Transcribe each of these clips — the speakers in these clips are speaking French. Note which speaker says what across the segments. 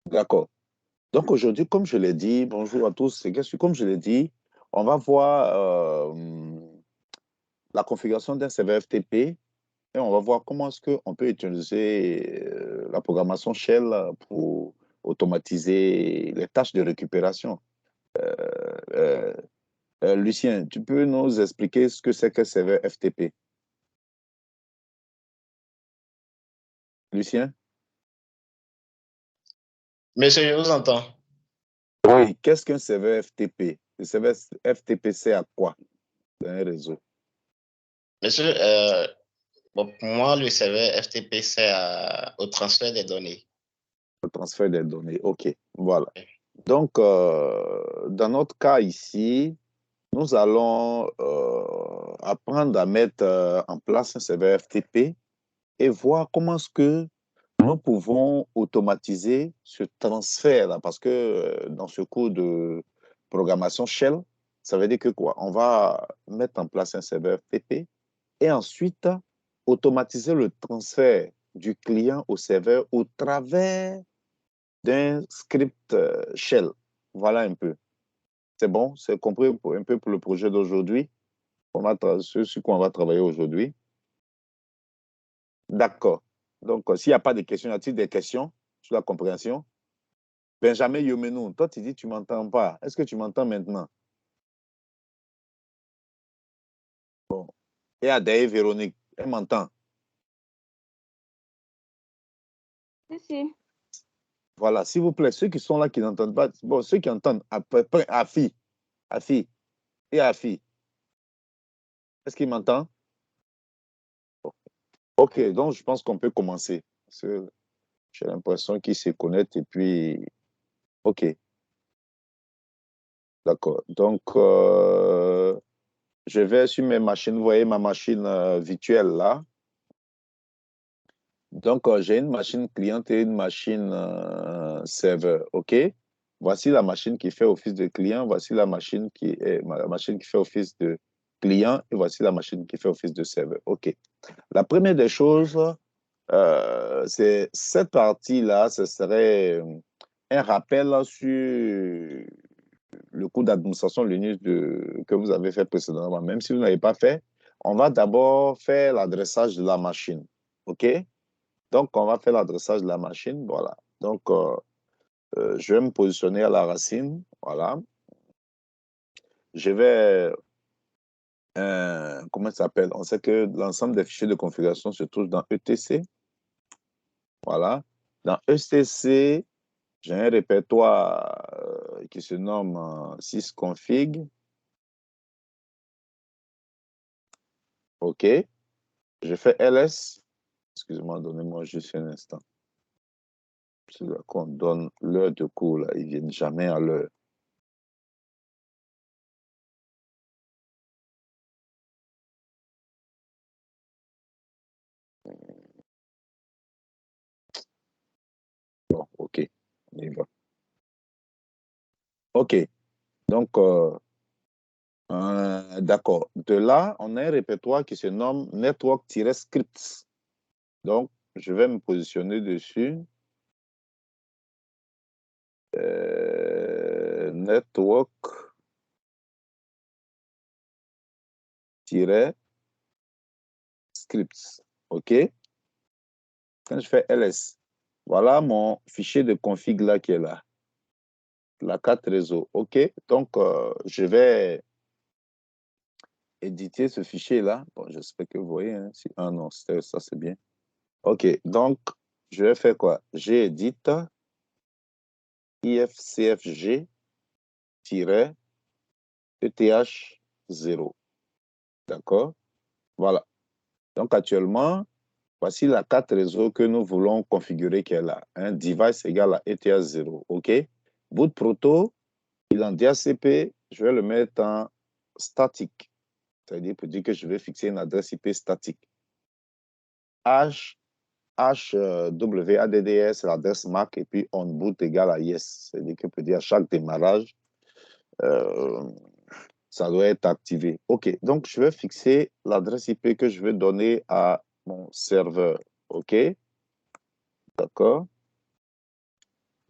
Speaker 1: D'accord. Donc aujourd'hui, comme je l'ai dit, bonjour à tous, comme je l'ai dit, on va voir la configuration d'un serveur FTP et on va voir comment est-ce qu'on peut utiliser la programmation Shell pour automatiser les tâches de récupération. Euh, Lucien, tu peux nous expliquer ce que c'est que serveur FTP? Lucien?
Speaker 2: Monsieur, je vous entends.
Speaker 1: Oui, qu'est-ce qu'un serveur FTP? Le serveur FTP sert à quoi dans un réseau?
Speaker 2: Monsieur, bon, pour moi, le serveur FTP sert au transfert des données.
Speaker 1: Le transfert des données. OK, voilà. Donc, dans notre cas ici, nous allons apprendre à mettre en place un serveur FTP et voir comment est-ce que nous pouvons automatiser ce transfert-là. Parce que dans ce cours de programmation Shell, ça veut dire que quoi? On va mettre en place un serveur FTP et ensuite automatiser le transfert du client au serveur au travers d'un script Shell. Voilà un peu. C'est bon? C'est compris un peu pour le projet d'aujourd'hui? Sur quoi on va travailler aujourd'hui? D'accord. Donc, s'il n'y a pas de questions, y a-t-il des questions sur la compréhension? Benjamin Yomenou, toi, tu dis que tu ne m'entends pas. Est-ce que tu m'entends maintenant? Bon. Et Adaïe Véronique, elle m'entend.
Speaker 3: Si, si.
Speaker 1: Voilà, s'il vous plaît, ceux qui sont là qui n'entendent pas, bon, ceux qui entendent, à peu près, Afi et Afi, est-ce qu'ils m'entendent? Ok, donc je pense qu'on peut commencer. Parce que j'ai l'impression qu'ils se connaissent et puis, ok, d'accord. Donc, je vais sur mes machines. Vous voyez ma machine virtuelle là. Donc, j'ai une machine cliente et une machine serveur. OK? Voici la machine qui fait office de client. Voici la machine qui fait office de client. Et voici la machine qui fait office de serveur. OK. La première des choses, c'est cette partie-là, ce serait un rappel sur le cours d'administration Linux que vous avez fait précédemment. Même si vous n'avez pas fait, on va d'abord faire l'adressage de la machine. OK? Donc, on va faire l'adressage de la machine. Voilà. Donc, je vais me positionner à la racine. Voilà. Je vais, comment ça s'appelle? On sait que l'ensemble des fichiers de configuration se trouve dans ETC. Voilà. Dans ETC, j'ai un répertoire qui se nomme sysconfig. OK. Je fais ls. Excusez-moi, donnez-moi juste un instant. C'est là qu'on donne l'heure de cours, là. Ils ne viennent jamais à l'heure. Bon, OK. On y va. OK. Donc, d'accord. De là, on a un répertoire qui se nomme network-scripts. Donc, je vais me positionner dessus. Network-scripts. OK? Quand je fais ls, voilà mon fichier de config là qui est là. La carte réseau. OK? Donc, je vais éditer ce fichier-là. Bon, j'espère que vous voyez. Hein, si... Ah non, ça, c'est bien. OK. Donc, je vais faire quoi? J'édite ifcfg-eth0. D'accord? Voilà. Donc, actuellement, voici la carte réseau que nous voulons configurer qui est là. Un device égale à ETH0. OK? Boot proto, il est en DHCP, je vais le mettre en statique. C'est-à-dire pour dire que je vais fixer une adresse IP statique. WADDS, l'adresse MAC, et puis on boot égale à yes. C'est-à-dire que peut dire à chaque démarrage, ça doit être activé. OK, donc je vais fixer l'adresse IP que je vais donner à mon serveur. OK, d'accord.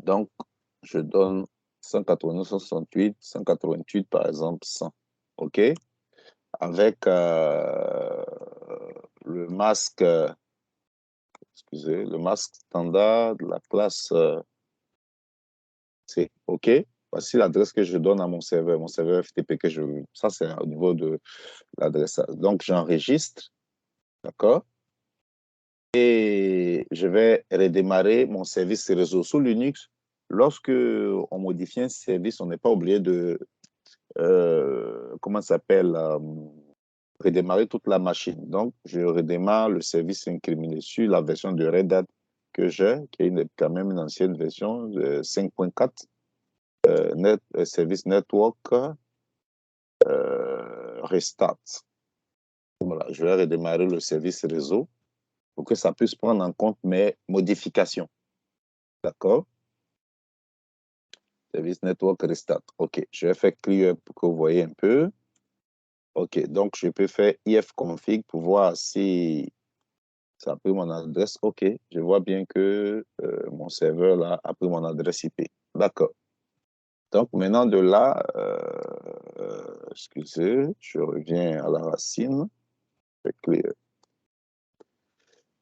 Speaker 1: Donc, je donne 189, 168, 188, par exemple, 100. OK? Avec le masque, excusez, le masque standard de la classe C. OK? Voici l'adresse que je donne à mon serveur FTP que je veux. Ça, c'est au niveau de l'adresse. Donc, j'enregistre. D'accord? Et je vais redémarrer mon service réseau sous Linux. Lorsque on modifie un service, on n'est pas obligé de, comment ça s'appelle, redémarrer toute la machine. Donc, je redémarre le service incriminé sur la version de Red Hat que j'ai, qui est quand même une ancienne version de 5.4, service network restart. Voilà, je vais redémarrer le service réseau pour que ça puisse prendre en compte mes modifications. D'accord? Service network restart. OK, je vais faire clear pour que vous voyez un peu. OK, donc je peux faire ifconfig pour voir si ça a pris mon adresse. OK, je vois bien que mon serveur là a pris mon adresse IP. D'accord. Donc maintenant de là, excusez, je reviens à la racine. Clear.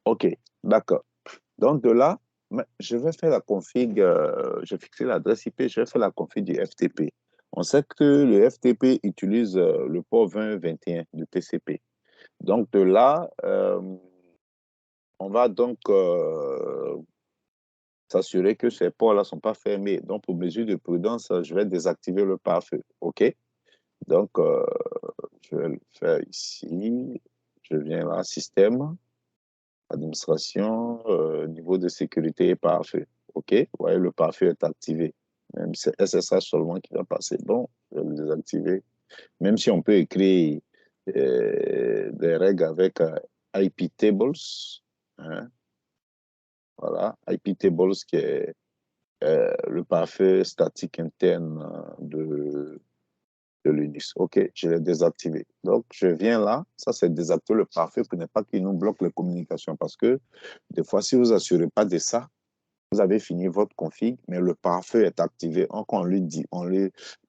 Speaker 1: OK, d'accord. Donc de là, je vais faire la config, j'ai fixé l'adresse IP, je vais faire la config du FTP. On sait que le FTP utilise le port 2021 du TCP. Donc de là, on va donc s'assurer que ces ports-là ne sont pas fermés. Donc pour mesure de prudence, je vais désactiver le pare-feu. OK? Donc je vais le faire ici. Je viens là, système, administration, niveau de sécurité et pare-feu. OK? Vous voyez, le pare-feu est activé. Même c'est SSH seulement qui va passer. Bon, je vais le désactiver. Même si on peut écrire des règles avec IP tables. Hein? Voilà, IP tables qui est le pare-feu statique interne de Linux. OK, je l'ai désactivé. Donc, je viens là. Ça, c'est désactiver le pare-feu pour ne pas qu'il nous bloque les communications. Parce que des fois, si vous assurez pas de ça, vous avez fini votre config, mais le pare-feu est activé. Quand on lui dit,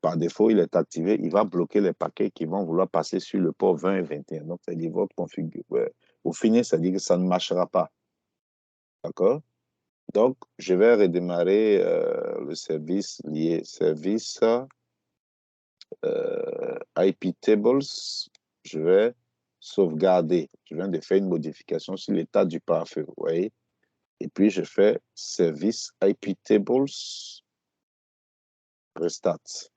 Speaker 1: par défaut, il est activé, il va bloquer les paquets qui vont vouloir passer sur le port 20 et 21. Donc, c'est-à-dire votre config. Au final, c'est-à-dire que ça ne marchera pas. D'accord? Donc, je vais redémarrer le service lié, service IP tables. Je vais sauvegarder. Je viens de faire une modification sur l'état du pare-feu. Vous voyez? Et puis, je fais service IP tables restart.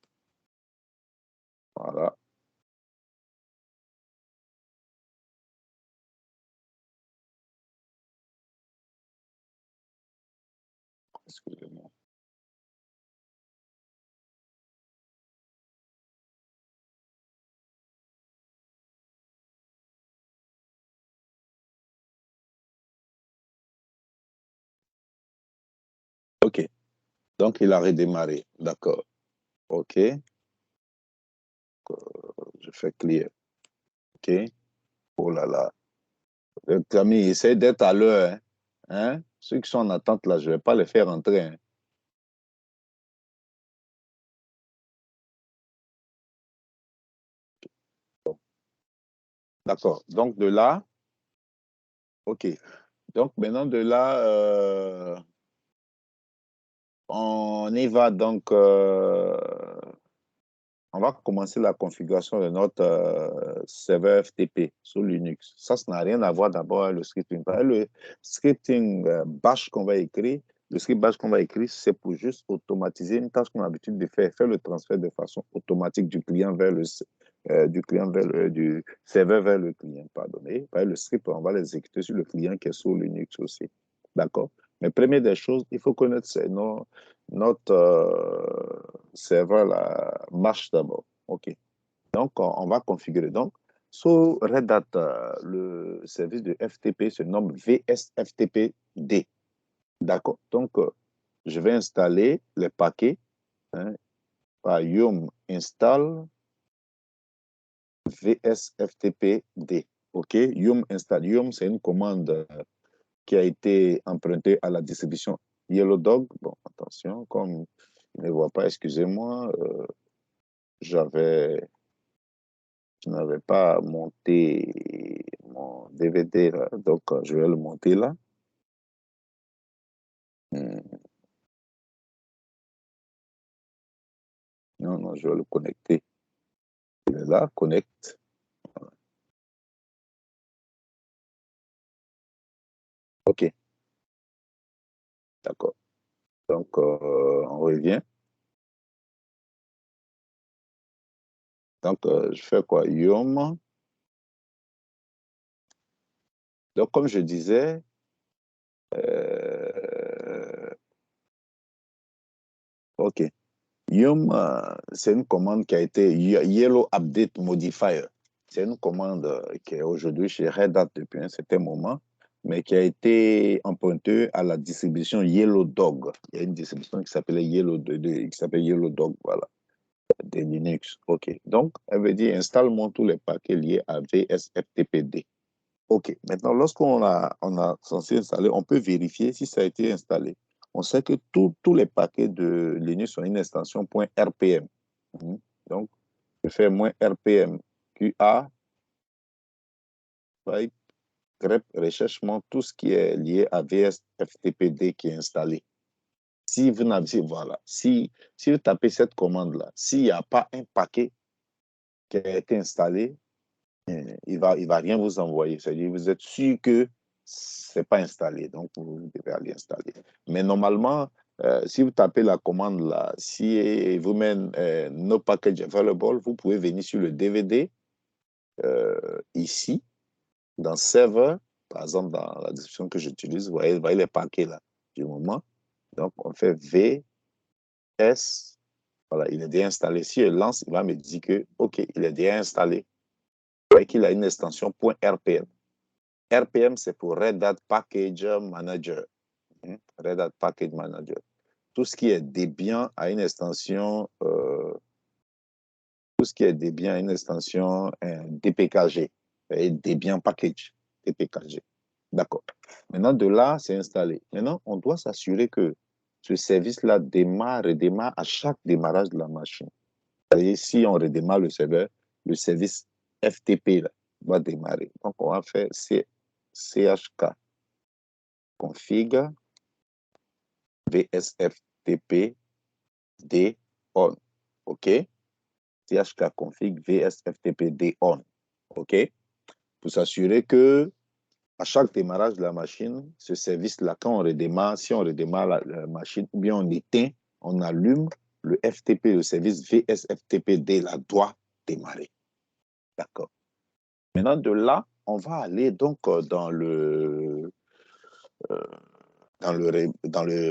Speaker 1: Voilà. Excusez-moi. OK. Donc, il a redémarré. D'accord. OK. Je fais clear. OK. Oh là là. Camille, essaye d'être à l'heure. Hein? Hein? Ceux qui sont en attente, là, je ne vais pas les faire entrer. Hein? D'accord. Donc, de là, OK. Donc, maintenant, de là, on y va. Donc, on va commencer la configuration de notre serveur FTP sur Linux. Ça n'a rien à voir d'abord avec le scripting. Le scripting bash qu'on va écrire, le script bash qu'on va écrire, c'est pour juste automatiser une tâche qu'on a l'habitude de faire le transfert de façon automatique du client vers du serveur vers le client, pardonnez. Le script, on va l'exécuter sur le client qui est sur Linux aussi. D'accord? Mais première des choses, il faut connaître notre serveur là, marche d'abord. OK. Donc, on va configurer. Donc, sur Red Hat, le service de FTP se nomme VSFTPD. D'accord. Donc, je vais installer les paquets par yum install VSFTPD. OK. Yum install. Yum, c'est une commande qui a été empruntée à la distribution Yellow Dog, bon, attention, comme je ne vois pas, excusez-moi, je n'avais pas monté mon DVD là, donc je vais le monter là. Hmm. Non, non, je vais le connecter. Il est là, connecte. Voilà. OK, d'accord. Donc, on revient. Donc, je fais quoi? Yum. Donc, comme je disais, OK. Yum, c'est une commande qui a été Yellow Update Modifier. C'est une commande qui est aujourd'hui chez Red Hat depuis un certain moment, mais qui a été empruntée à la distribution Yellow Dog. Il y a une distribution qui s'appelle Yellow Dog, voilà, des Linux. OK. Donc, elle veut dire installe-moi tous les paquets liés à VSFTPD. OK. Maintenant, lorsqu'on a censé installer, on peut vérifier si ça a été installé. On sait que tous les paquets de Linux ont une extension .rpm. Donc, je fais -rpm QA, pipe, grep, recherchement, tout ce qui est lié à VSFTPD qui est installé. Si vous n'avez, voilà, si vous tapez cette commande-là, s'il n'y a pas un paquet qui a été installé, il va rien vous envoyer. C'est-à-dire, vous êtes sûr que c'est pas installé, donc vous devez aller installer. Mais normalement, si vous tapez la commande là, si vous mettez no package available, vous pouvez venir sur le DVD ici, dans Server, par exemple, dans la description que j'utilise, vous voyez les paquets là du moment. Donc, on fait VS, voilà, il est déjà installé. Si je lance, il va me dire que, OK, il est déjà installé. Vous voyez qu'il a une extension .rpm. RPM, c'est pour Red Hat Package Manager. Red Hat Package Manager. Tout ce qui est Debian a une extension, tout ce qui est Debian a une extension DPKG, Debian Package, DPKG. D'accord. Maintenant, de là, c'est installé. Maintenant, on doit s'assurer que ce service-là démarre et démarre à chaque démarrage de la machine. C'est-à-dire, si on redémarre le serveur, le service FTP là, va démarrer. Donc, on va faire chk config vsftp d on. OK? chk config vsftp d on. OK? Pour s'assurer que à chaque démarrage de la machine, ce service-là, quand on redémarre, si on redémarre la machine, ou bien on éteint, on allume, le FTP, le service VSFTPD, là, doit démarrer. D'accord. Maintenant, de là, on va aller donc dans le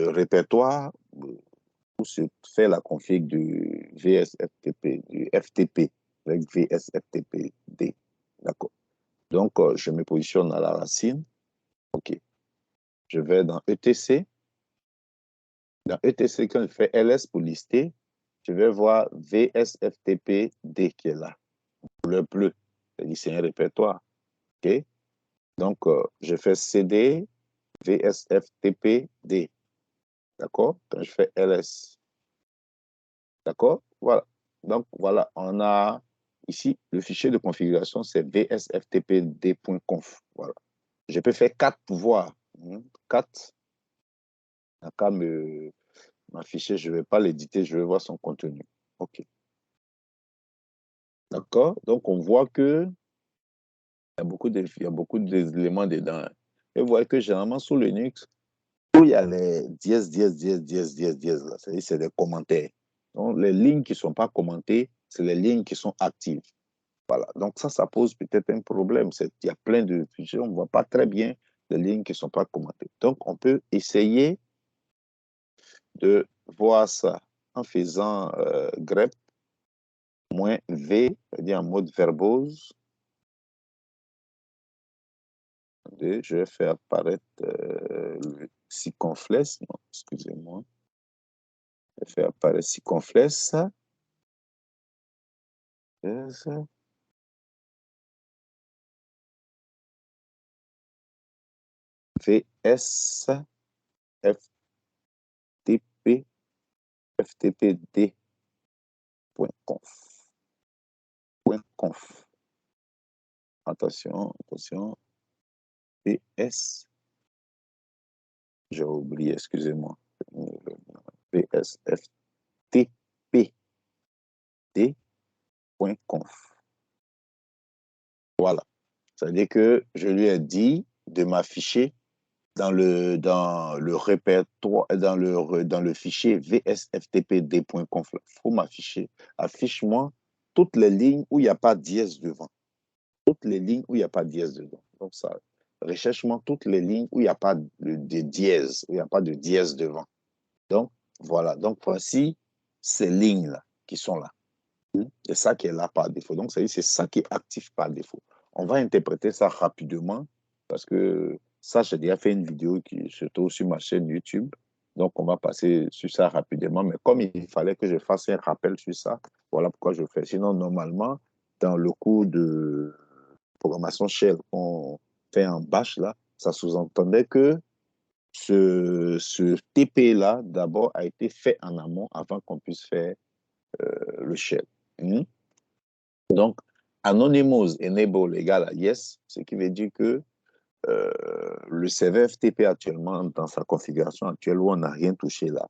Speaker 1: répertoire où se fait la config du VSFTP, du FTP, avec VSFTPD. D'accord. Donc, je me positionne à la racine. OK. Je vais dans ETC. Dans ETC, quand je fais LS pour lister, je vais voir VSFTPD qui est là. Le bleu. C'est un répertoire. OK. Donc, je fais CD VSFTPD. D'accord? Quand je fais LS. D'accord? Voilà. Donc, voilà, on a ici le fichier de configuration, c'est vsftpd.conf. Voilà. Je peux faire 4 pouvoirs. 4. Qu'à m'afficher, je ne vais pas l'éditer, je vais voir son contenu. OK. D'accord? Donc, on voit que il y a beaucoup d'éléments dedans. Et vous voyez que généralement, sous Linux, où il y a les dièse, là, c'est-à-dire c'est des commentaires. Donc, les lignes qui ne sont pas commentées, c'est les lignes qui sont actives. Voilà. Donc, ça pose peut-être un problème. Il y a plein de fichiers, on ne voit pas très bien les lignes qui ne sont pas commentées. Donc, on peut essayer de voir ça en faisant grep -v, c'est-à-dire en mode verbose. Je vais faire apparaître le circonflexe. Non, excusez-moi. Je vais faire apparaître circonflexe. VS ftpd.conf. Attention, attention. PS. J'ai oublié, excusez-moi. psftpd.conf. Voilà. Ça veut dire que je lui ai dit de m'afficher dans le répertoire, dans le fichier vsftpd.conf. Il faut m'afficher. Affiche-moi toutes les lignes où il n'y a pas dièse devant. Toutes les lignes où il n'y a pas dièse dedans. Donc ça, recherche-moi toutes les lignes où il n'y a pas de dièse, où il n'y a pas de dièse devant. Donc, voilà. Donc, voici ces lignes-là qui sont là. C'est ça qui est là par défaut. Donc, c'est ça qui est actif par défaut. On va interpréter ça rapidement parce que ça, j'ai déjà fait une vidéo qui se trouve sur ma chaîne YouTube. Donc, on va passer sur ça rapidement. Mais comme il fallait que je fasse un rappel sur ça, voilà pourquoi je fais. Sinon, normalement, dans le cours de programmation shell qu'on fait en bash, là, ça sous-entendait que ce TP-là, d'abord, a été fait en amont avant qu'on puisse faire le shell. Donc, Anonymous enable égale à yes, ce qui veut dire que le serveur FTP actuellement, dans sa configuration actuelle où on n'a rien touché là,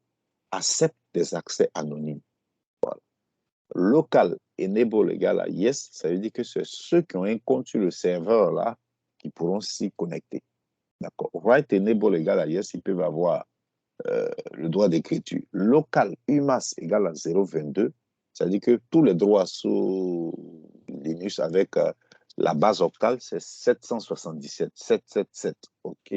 Speaker 1: accepte des accès anonymes. Voilà. Local enable égale à yes, ça veut dire que c'est ceux qui ont un compte sur le serveur là qui pourront s'y connecter. D'accord. Write enable égale à yes, ils peuvent avoir le droit d'écriture. Local UMAS égale à 0,22, c'est-à-dire que tous les droits sous Linux avec la base octale, c'est 777, 777. OK?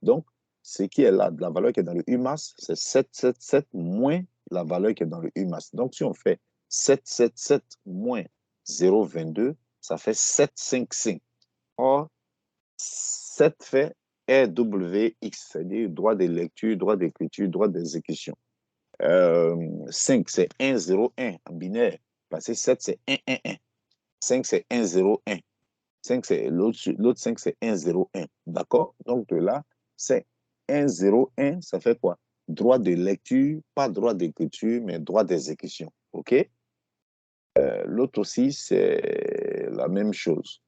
Speaker 1: Donc, ce qui est là, la valeur qui est dans le UMAS, c'est 777 moins la valeur qui est dans le UMAS. Donc, si on fait 777 moins 0,22, ça fait 755. Or, 7 fait RWX, c'est-à-dire droit de lecture, droit d'écriture, droit d'exécution. 5, c'est 101 en binaire. Parce que 7, c'est 111. 5, c'est 101. 5, c'est l'autre 5, c'est 101. D'accord? Donc de là, c'est 101, ça fait quoi? Droit de lecture, pas droit d'écriture, mais droit d'exécution. OK? L'autre aussi, c'est la même chose.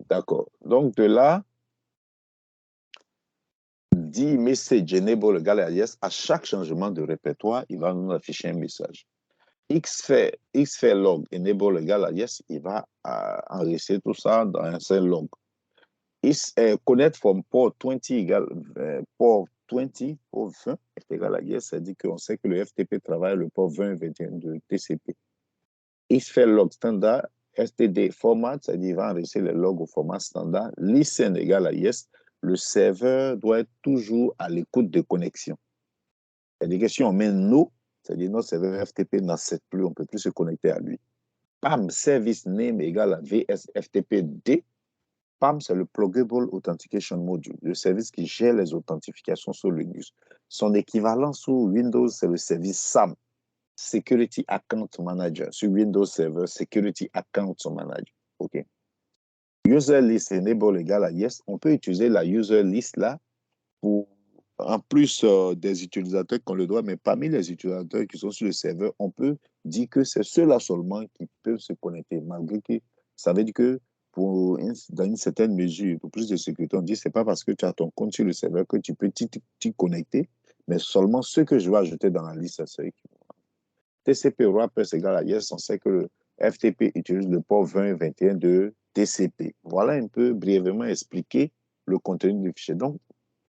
Speaker 1: D'accord. Donc de là, dit message enable égale à yes, à chaque changement de répertoire, il va nous afficher un message. X fait log enable égale à yes, il va enregistrer tout ça dans un seul log. Connect from port 20 égale port 20, port 20 est égal à yes, ça dit qu'on sait que le FTP travaille le port 20 21 de TCP. X fait log standard std format, c'est-à-dire il va enregistrer les logs au format standard. Listen égale à yes, le serveur doit être toujours à l'écoute de connexion. C'est-à-dire que si on met no, c'est-à-dire notre serveur FTP n'accepte plus, on ne peut plus se connecter à lui. PAM, service name égale à VSFTPD. PAM, c'est le Pluggable Authentication Module, le service qui gère les authentifications sur Linux. Son équivalent sur Windows, c'est le service SAM, Security Account Manager. Sur Windows Server, Security Account Manager. OK. User list enable égale à yes. On peut utiliser la user list là pour, en plus des utilisateurs qu'on le doit, mais parmi les utilisateurs qui sont sur le serveur, on peut dire que c'est ceux-là seulement qui peuvent se connecter, malgré que ça veut dire que dans une certaine mesure, pour plus de sécurité, on dit que ce n'est pas parce que tu as ton compte sur le serveur que tu peux t'y connecter, mais seulement ceux que je vais ajouter dans la liste, c'est ceux qui vont. TCP wrappers égale à yes, on sait que le FTP utilise le port 2021 de TCP. Voilà un peu brièvement expliqué le contenu du fichier. Donc,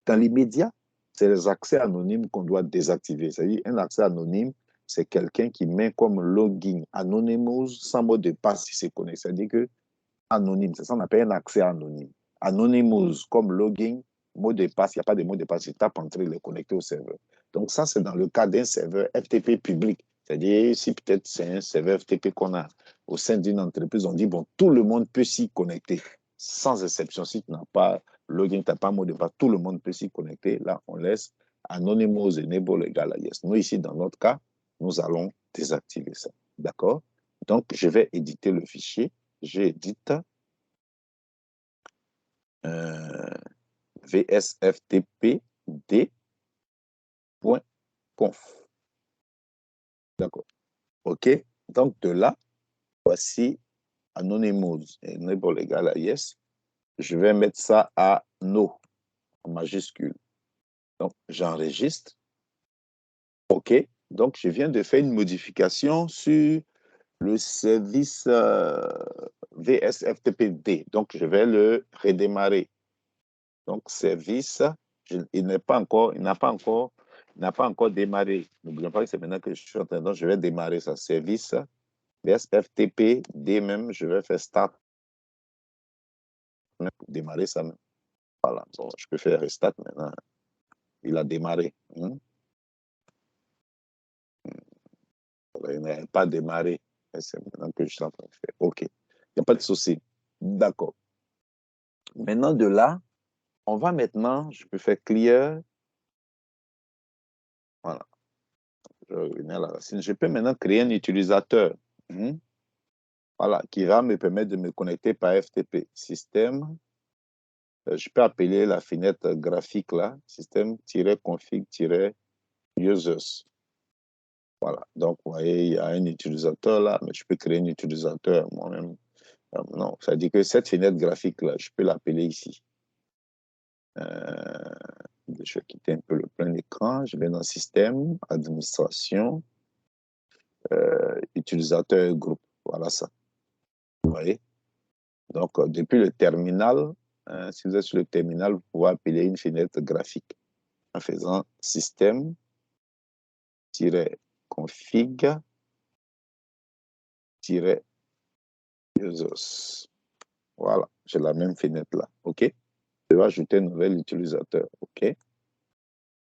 Speaker 1: dans l'immédiat, c'est les accès anonymes qu'on doit désactiver. C'est-à-dire, un accès anonyme, c'est quelqu'un qui met comme login Anonymous sans mot de passe si c'est connecté. C'est-à-dire que anonyme, c'est ça qu'on appelle un accès anonyme. Anonymous comme login, mot de passe, il n'y a pas de mot de passe, il tape entrer, il est connecté au serveur. Donc ça, c'est dans le cas d'un serveur FTP public. C'est-à-dire, si peut-être c'est un serveur FTP qu'on a au sein d'une entreprise, on dit, bon, tout le monde peut s'y connecter, sans exception. Si tu n'as pas login, tu n'as pas mot de passe, tout le monde peut s'y connecter. Là, on laisse Anonymous enable égal à yes. Nous, ici, dans notre cas, nous allons désactiver ça. D'accord? Donc, je vais éditer le fichier. J'édite VSFTPD conf. D'accord. OK. Donc, de là, voici Anonymous. Enable égale à yes. Je vais mettre ça à no, en majuscule. Donc, j'enregistre. OK. Donc, je viens de faire une modification sur le service VSFTPD. Donc, je vais le redémarrer. Donc, service, il n'a pas encore démarré. N'oublions pas que c'est maintenant que je suis en train. Donc, je vais démarrer ça. Service VSFTPD même, je vais faire start pour démarrer ça même. Voilà. Bon, je peux faire restart maintenant. Il a démarré. Il n'a pas démarré. C'est maintenant que je suis en train de faire. OK. Il n'y a pas de souci. D'accord. Maintenant, de là, on va maintenant, je peux faire clear. Voilà. Je vais revenir à la racine. Je peux maintenant créer un utilisateur. Voilà, qui va me permettre de me connecter par FTP. Système. Je peux appeler la fenêtre graphique là, système-config-users. Voilà. Donc, vous voyez, il y a un utilisateur là, mais je peux créer un utilisateur moi-même. Non, ça dit que cette fenêtre graphique là, je peux l'appeler ici. Je vais quitter un peu le plein écran. Je vais dans Système, Administration, Utilisateur groupe. Voilà ça. Vous voyez? Donc, depuis le terminal, si vous êtes sur le terminal, vous pouvez appeler une fenêtre graphique en faisant système-config-users. Voilà, j'ai la même fenêtre là. OK? Je vais ajouter un nouvel utilisateur. OK?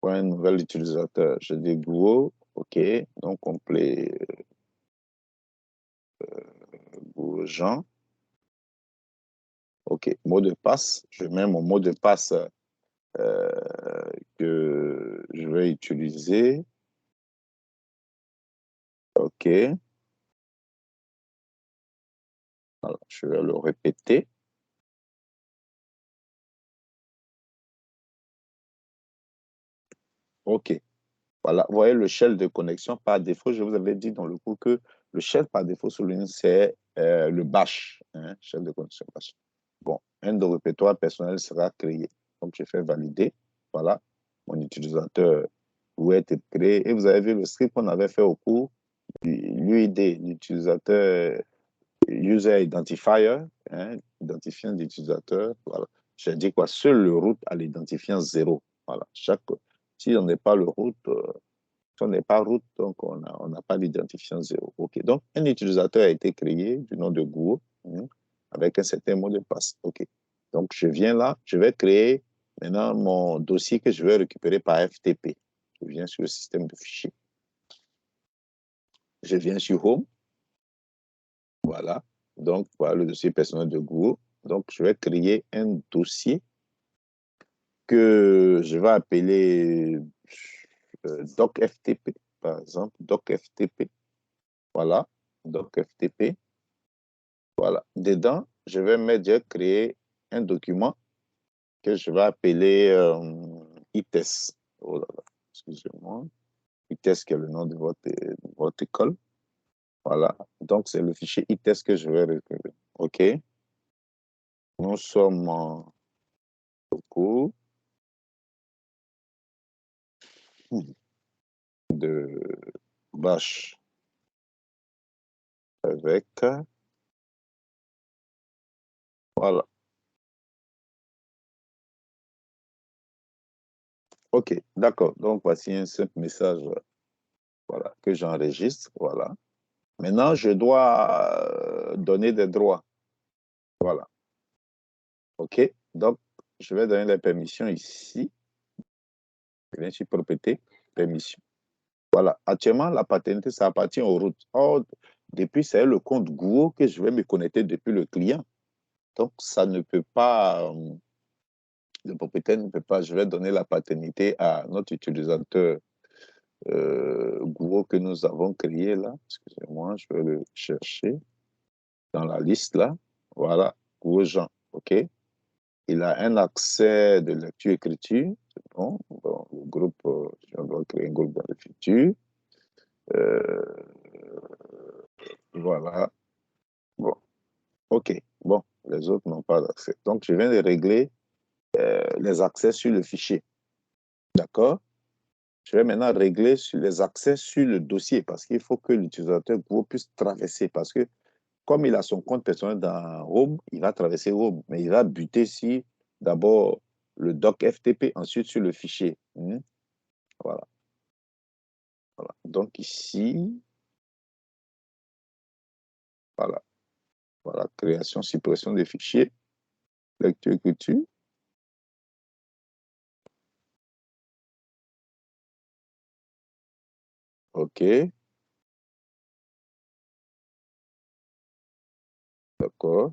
Speaker 1: Pour un nouvel utilisateur, je dis Go. OK? Donc, complet Jean. OK. Mot de passe. Je mets mon mot de passe que je vais utiliser. OK. Alors, je vais le répéter. OK. Voilà, vous voyez le shell de connexion par défaut. Je vous avais dit dans le cours que le shell par défaut sur Linux, c'est le bash, shell de connexion bash. Bon, un de répertoire personnel sera créé. Donc, je fais valider. Voilà, mon utilisateur doit être créé. Et vous avez vu le script qu'on avait fait au cours, l'UID, l'utilisateur user identifier, identifiant d'utilisateur. Voilà. J'ai dit quoi? Seul le root a l'identifiant 0. Voilà. Si on n'est pas le root, si on n'est pas root, donc on n'a pas l'identifiant 0. OK. Donc, un utilisateur a été créé du nom de Go avec un certain mot de passe. OK. Donc, je viens là, je vais créer maintenant mon dossier que je vais récupérer par FTP. Je viens sur le système de fichiers. Je viens sur Home. Voilà. Donc, voilà le dossier personnel de Go. Donc, je vais créer un dossier que je vais appeler docftp, par exemple, docftp. Voilà, docftp. Voilà. Dedans, je vais mettre, créer un document que je vais appeler ITES. Oh là là, excusez-moi. ITES qui est le nom de votre école. Voilà. Donc, c'est le fichier ITES que je vais récupérer. OK. Nous sommes en cours de bash avec. Voilà. OK, d'accord. Donc, voici un simple message voilà, que j'enregistre. Voilà. Maintenant, je dois donner des droits. Voilà. OK. Donc, je vais donner les permissions ici. Je viens sur propriété, permission. Voilà. Actuellement, la paternité, ça appartient au root. Or, depuis, c'est le compte Go que je vais me connecter depuis le client. Donc, ça ne peut pas, le propriétaire ne peut pas, je vais donner la paternité à notre utilisateur Go que nous avons créé là. Excusez-moi, je vais le chercher dans la liste là. Voilà, Go Jean. OK. Il a un accès de lecture-écriture. Bon, le groupe, on doit créer un groupe dans le futur. Voilà. Bon, OK. Bon, les autres n'ont pas d'accès. Donc, je viens de régler les accès sur le fichier. D'accord? Je vais maintenant régler sur les accès sur le dossier parce qu'il faut que l'utilisateur Go puisse traverser. Parce que comme il a son compte personnel dans Home, il va traverser Home, mais il va buter sur d'abord le doc FTP, ensuite sur le fichier. Voilà. Voilà. Donc ici, voilà. Voilà, création, suppression des fichiers, lecture, écriture. OK. D'accord.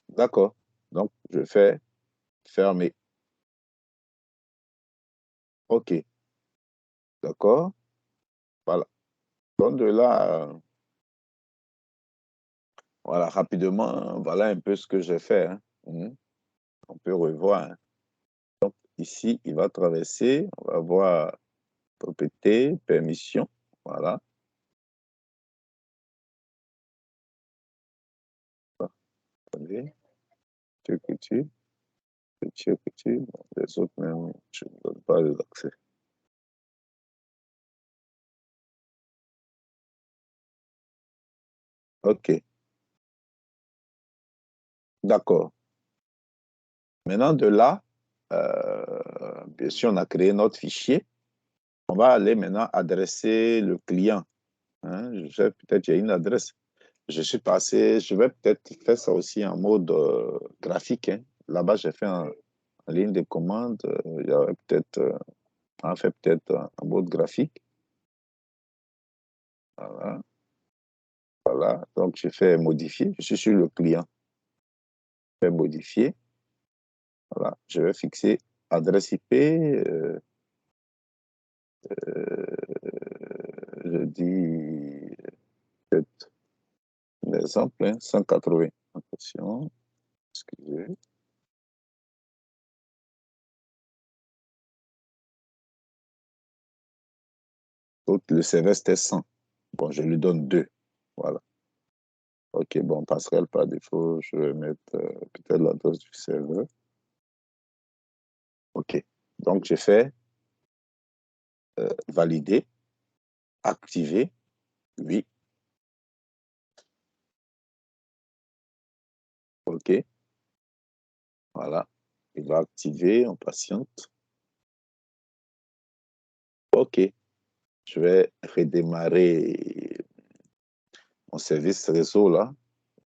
Speaker 1: D'accord. Donc, je fais fermer. OK. D'accord. Voilà. Donc, de là, voilà, rapidement, voilà un peu ce que j'ai fait. On peut revoir. Donc, ici, il va traverser. On va voir propriété, permission. Voilà. Attendez. Écriture, écriture, écriture. Bon, les autres, même, je ne donne pas les accès. OK. D'accord. Maintenant, de là, bien sûr, on a créé notre fichier. On va aller maintenant adresser le client. Peut-être j'ai une adresse. Je suis passé, je vais peut-être faire ça aussi en mode graphique. Là-bas, j'ai fait en ligne de commande. Il y aurait peut-être, on fait peut-être en mode graphique. Voilà. Voilà. Donc, je fais modifier. Je suis sur le client. Je fais modifier. Voilà. Je vais fixer adresse IP. Je dis peut-être un exemple, 180. Attention, excusez. Le serveur, c'était 100. Bon, je lui donne 2. Voilà. OK, bon, passerelle par défaut, je vais mettre peut-être l'adresse du serveur. OK. Donc, j'ai fait valider, activer, oui. OK. Voilà. Il va activer, on patiente. OK. Je vais redémarrer mon service réseau là.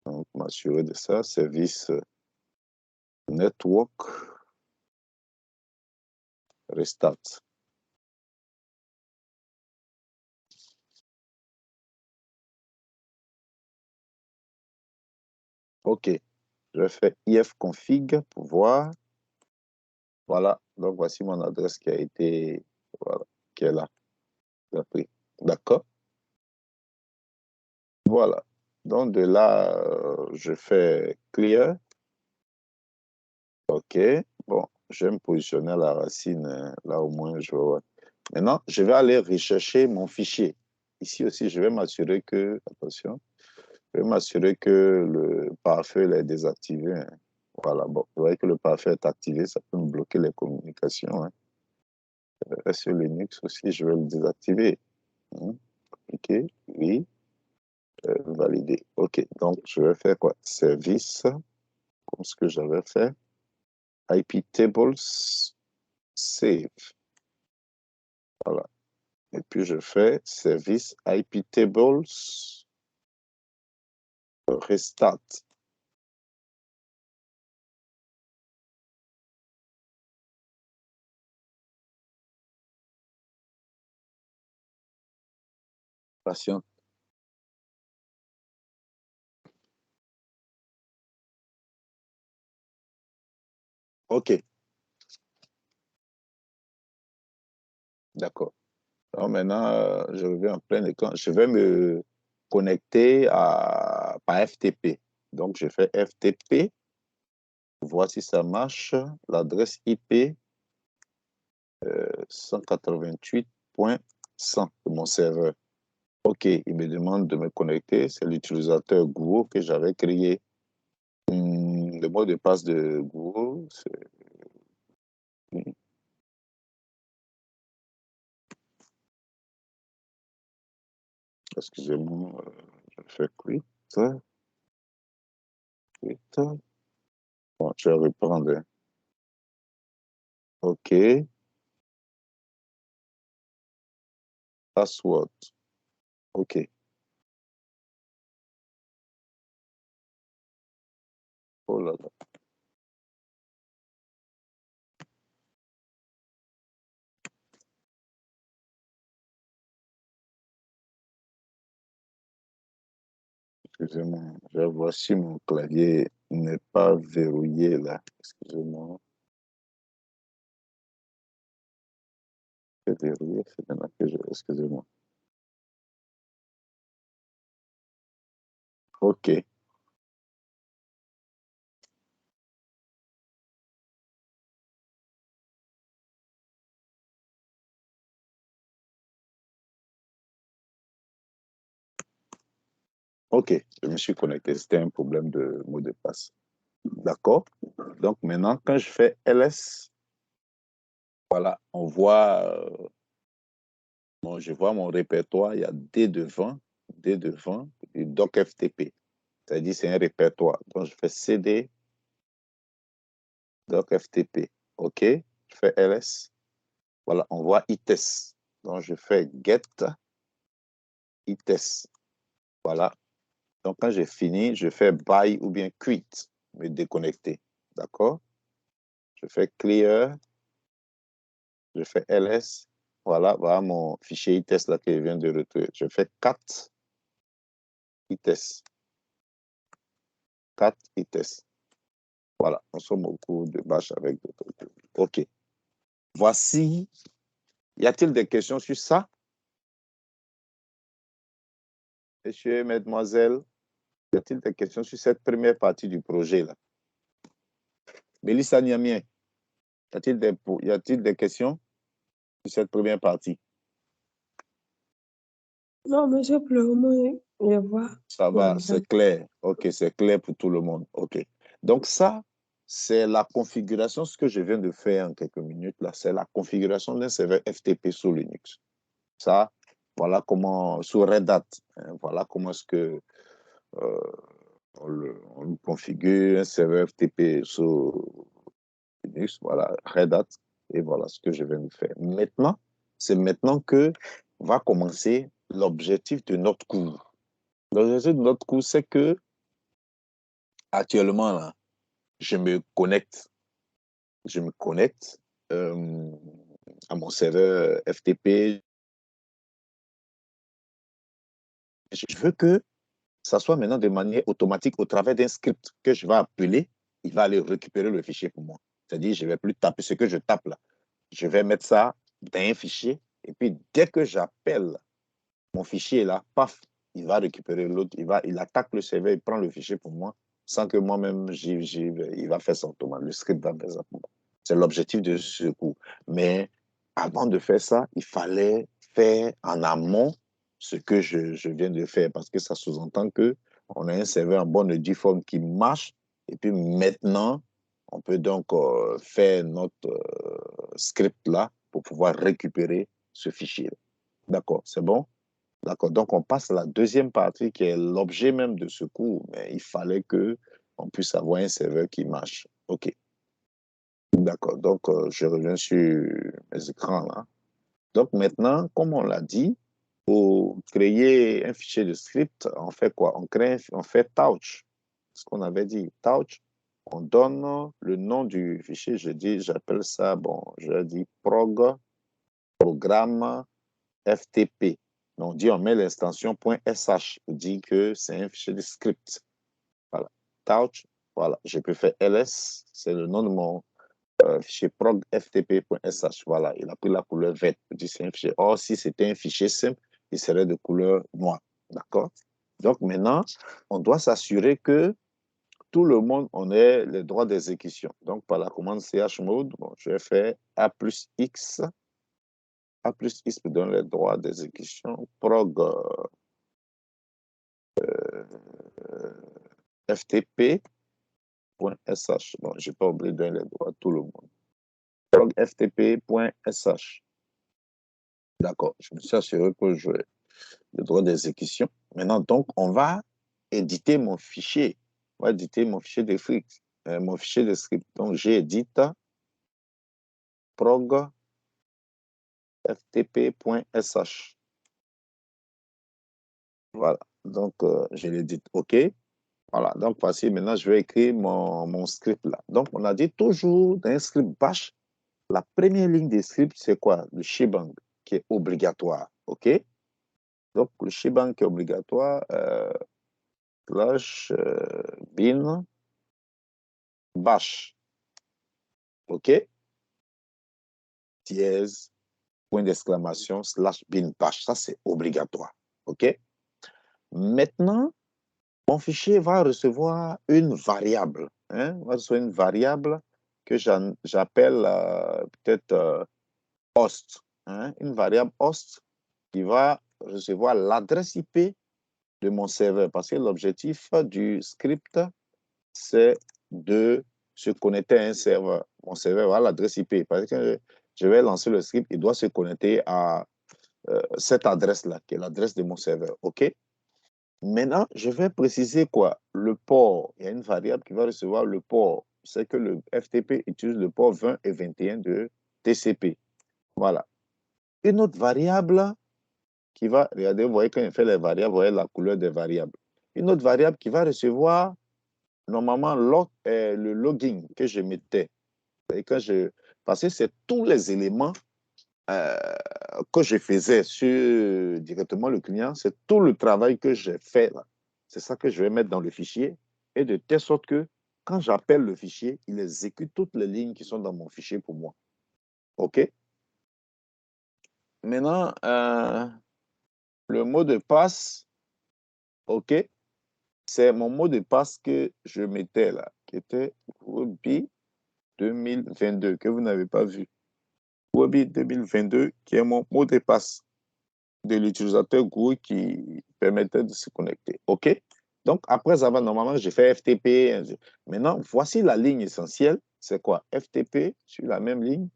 Speaker 1: Donc, m'assurer de ça. Service network restart. OK. Je vais faire ifconfig pour voir. Voilà. Donc, voici mon adresse qui a été, voilà, qui est là. D'accord. Voilà. Donc, de là, je fais clear. OK. Bon, je vais me positionner à la racine. Là, au moins, je vois. Maintenant, je vais aller rechercher mon fichier. Ici aussi, je vais m'assurer que, attention, je vais m'assurer que le pare-feu est désactivé. Voilà. Bon, vous voyez que le pare-feu est activé, ça peut me bloquer les communications. Sur Linux aussi, je vais le désactiver. OK. Oui. Valider. OK. Donc, je vais faire quoi? Service, comme ce que j'avais fait. IP tables, save. Voilà. Et puis, je fais service IP tables, restart. Patient. OK. D'accord. Alors maintenant, je reviens en plein écran. Je vais me connecter par FTP. Donc, je fais FTP. voir si ça marche. L'adresse IP 188.100 de mon serveur. OK, il me demande de me connecter. C'est l'utilisateur Google que j'avais créé. Le mot de passe de Google, c'est... Excusez-moi, je fais quit. Bon, je vais reprendre. OK. Password. OK. Oh là là. Excusez-moi. Je vais voir si mon clavier n'est pas verrouillé là. Excusez-moi. C'est verrouillé, c'est maintenant que je... Excusez-moi. OK. OK, je me suis connecté. C'était un problème de mot de passe. D'accord. Donc maintenant, quand je fais ls, voilà, on voit, bon, je vois mon répertoire, il y a D devant et doc FTP. C'est-à-dire c'est un répertoire. Donc je fais CD, doc FTP. OK, je fais ls. Voilà, on voit ITES. Donc je fais get ITES. Voilà. Donc quand j'ai fini, je fais buy ou bien quit, me déconnecter. D'accord? Je fais clear. Je fais ls, voilà mon fichier ITES là que je viens de retrouver. Je fais 4 ITES. 4 ITES. Voilà, nous sommes au cours de bâche avec d'autres. OK. Voici. Y a-t-il des questions sur ça? Messieurs, mesdemoiselles, y a-t-il des questions sur cette première partie du projet là? Mélissa Niamien, y a-t-il des questions sur cette première partie?
Speaker 4: Non, monsieur, pour le moment, je vois.
Speaker 1: Ça va, c'est clair. OK, c'est clair pour tout le monde. OK. Donc ça, c'est la configuration, ce que je viens de faire en quelques minutes, là, c'est la configuration d'un serveur FTP sous Linux. Ça, voilà comment, sous Red Hat, hein, voilà comment est-ce que on configure un serveur FTP sous Linux, voilà, Red Hat, et voilà ce que je viens de faire. Maintenant, c'est maintenant que va commencer l'objectif de notre cours. L'objectif de notre cours, c'est que actuellement, là, je me connecte à mon serveur FTP. Je veux que ça soit maintenant de manière automatique au travers d'un script que je vais appeler. Il va aller récupérer le fichier pour moi. C'est-à-dire, je ne vais plus taper ce que je tape là. Je vais mettre ça dans un fichier. Et puis, dès que j'appelle mon fichier là, paf, il va récupérer l'autre. Il attaque le serveur, il prend le fichier pour moi, sans que moi-même, il va faire son automat. Le script va faire ça pour moi. C'est l'objectif de ce cours. Mais avant de faire ça, il fallait faire en amont ce que je viens de faire parce que ça sous-entend qu'on a un serveur en bonne et due forme qui marche et puis maintenant, on peut donc faire notre script là pour pouvoir récupérer ce fichier. D'accord, c'est bon? D'accord, donc on passe à la deuxième partie qui est l'objet même de ce cours, mais il fallait qu'on puisse avoir un serveur qui marche. OK. D'accord, donc je reviens sur mes écrans là. Donc maintenant, comme on l'a dit, pour créer un fichier de script, on fait quoi? On fait touch. Ce qu'on avait dit, touch, on donne le nom du fichier, j'appelle ça, bon, je dis programme FTP. Donc, on met l'extension .sh pour dire que c'est un fichier de script. Voilà, touch, voilà, je peux faire ls, c'est le nom de mon fichier prog ftp.sh. Voilà, il a pris la couleur verte. C'est un fichier. Or, si c'était un fichier simple, il serait de couleur noire. D'accord? Donc maintenant, on doit s'assurer que tout le monde, on ait les droits d'exécution. Donc, par la commande chmod, bon, je vais faire A plus X. A plus X me donne les droits d'exécution. Prog ftp.sh. Bon, je n'ai pas oublié de donner les droits à tout le monde. Prog ftp.sh. D'accord, je me suis assuré que j'ai le droit d'exécution. Maintenant, donc, on va éditer mon fichier. On va éditer mon fichier de script. Mon fichier de script. Donc, j'édite prog ftp.sh. Voilà. Donc, je l'édite. OK. Voilà. Donc, voici, maintenant, je vais écrire mon script là. Donc, on a dit toujours dans un script bash, la première ligne de script, c'est quoi? Le shebang qui est obligatoire. OK. Donc, le shebang qui est obligatoire, / bin bash. OK. Dièse, point d'exclamation, / bin bash. Ça, c'est obligatoire. OK. Maintenant, mon fichier va recevoir une variable. Hein, va recevoir une variable que j'appelle peut-être host. Hein, une variable host qui va recevoir l'adresse IP de mon serveur. Parce que l'objectif du script, c'est de se connecter à un serveur. Mon serveur va l'adresse IP. Parce que je vais lancer le script, il doit se connecter à cette adresse-là, qui est l'adresse de mon serveur. OK? Maintenant, je vais préciser quoi? Le port. Il y a une variable qui va recevoir le port. C'est que le FTP utilise le port 20 et 21 de TCP. Voilà. Une autre variable qui va, regardez, vous voyez quand il fait les variables, vous voyez la couleur des variables. Une autre variable qui va recevoir normalement le logging que je mettais. Parce que c'est tous les éléments que je faisais sur directement le client, c'est tout le travail que j'ai fait là. C'est ça que je vais mettre dans le fichier et de telle sorte que quand j'appelle le fichier, il exécute toutes les lignes qui sont dans mon fichier pour moi. OK? Maintenant, le mot de passe, OK, c'est mon mot de passe que je mettais là, qui était Ruby 2022, que vous n'avez pas vu. Ruby 2022, qui est mon mot de passe de l'utilisateur Groovy qui permettait de se connecter. OK? Donc, après avoir, normalement, j'ai fait FTP. Maintenant, voici la ligne essentielle. C'est quoi? FTP sur la même ligne,